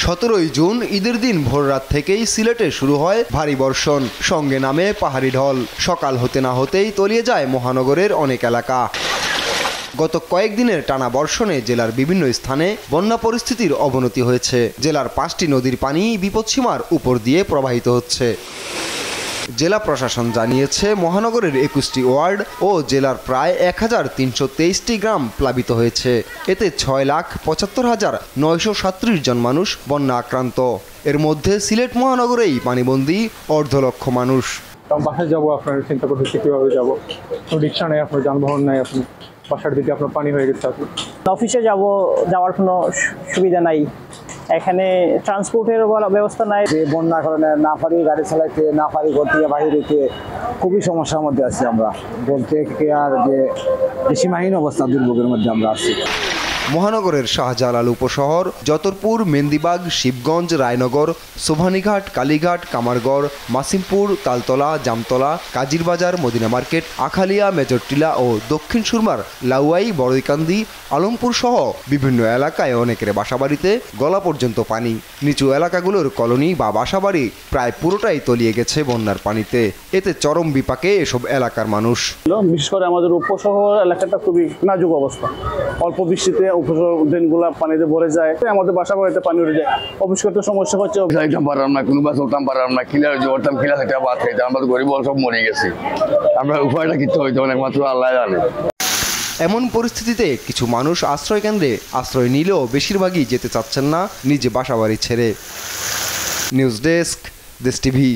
17 June ঈদের দিন ভোররাত থেকেই সিলেটে শুরু হয় ভারী বর্ষণ, সঙ্গে নামে পাহাড়ি ঢল। সকাল হতে না হতেই তলিয়ে যায় মহানগরের অনেক এলাকা। গত কয়েকদিনের টানা বর্ষণে জেলার বিভিন্ন স্থানে বন্যা পরিস্থিতির অবনতি হয়েছে। জেলার 5টি নদীর পানি বিপদসীমার উপর দিয়ে প্রবাহিত হচ্ছে। জেলা প্রশাসন জানিয়েছে মহানগরের 21টি ওয়ার্ড ও জেলার প্রায় 1323টি গ্রাম প্লাবিত হয়েছে। এতে 6,75,937 জন মানুষ বন্যা আক্রান্ত। এর মধ্যে সিলেট মহানগরেই পানিবন্দী 1.5 লক্ষ মানুষ। বাসায় যাবো, আপনার চিন্তা করতেছি কীভাবে যাবো, রিক্সা নেই, আপনার যানবাহন নেই, আপনি বাসার দিকে আপনার পানি হয়ে গেছে। আপনি অফিসে যাওয়ার কোনো সুবিধা নাই, এখানে ট্রান্সপোর্টের ব্যবস্থা নাই। যে বন্যার কারণে না পারি গাড়ি চালাইতে, না পারি ঘর থেকে বাইরে হইতে, খুবই সমস্যার মধ্যে আছি আমরা। বলতে আর যে সীমাহীন অবস্থা, দুর্ভোগের মধ্যে আমরা আছি। মহানগরের শাহজালাল উপশহর, যতরপুর, মেন্দিবাগ, শিবগঞ্জ, রায়নগর, সোভানীঘাট, কালীঘাট, কামারগড়, মাসিমপুর, তালতলা, জামতলা, কাজিরবাজার, মদিনা মার্কেট, আখালিয়া, মেজরটিলা ও দক্ষিণ সুরমার লাউয়াই, বড়ইকান্দি, আলমপুর সহ বিভিন্ন এলাকায় অনেকের বাসাবাড়িতে গলা পর্যন্ত পানি। নিচু এলাকাগুলোর কলোনি বা বাসাবাড়ি প্রায় পুরোটাই তলিয়ে গেছে বন্যার পানিতে। এতে চরম বিপাকে এসব এলাকার মানুষ। বিশেষ করে আমাদের উপশহর এলাকাটা খুবই নাজুক অবস্থা। অল্প বৃষ্টিতে উপশহর ড্রেনগুলো পানিতে ভরে যায়, আমাদের বাসা বাড়িতে পানি উঠে যায়। অফিস করতে সমস্যা হচ্ছে, পারলাম না, কোনো বাস উঠতাম পারলাম না, কিলার জোরতাম, কিলা থেকে ভাত খাইতাম। আমরা গরিব সব মরে গেছি, আমরা উপায়টা কিছু হইতো একমাত্র আল্লাহ জানে। এমন পরিস্থিতিতে কিছু মানুষ আশ্রয়কেন্দ্রে আশ্রয় নিলেও বেশিরভাগই যেতে চাচ্ছেন না নিজ বাসাবাড়ি ছেড়ে। নিউজ ডেস্ক, দেশ টিভি।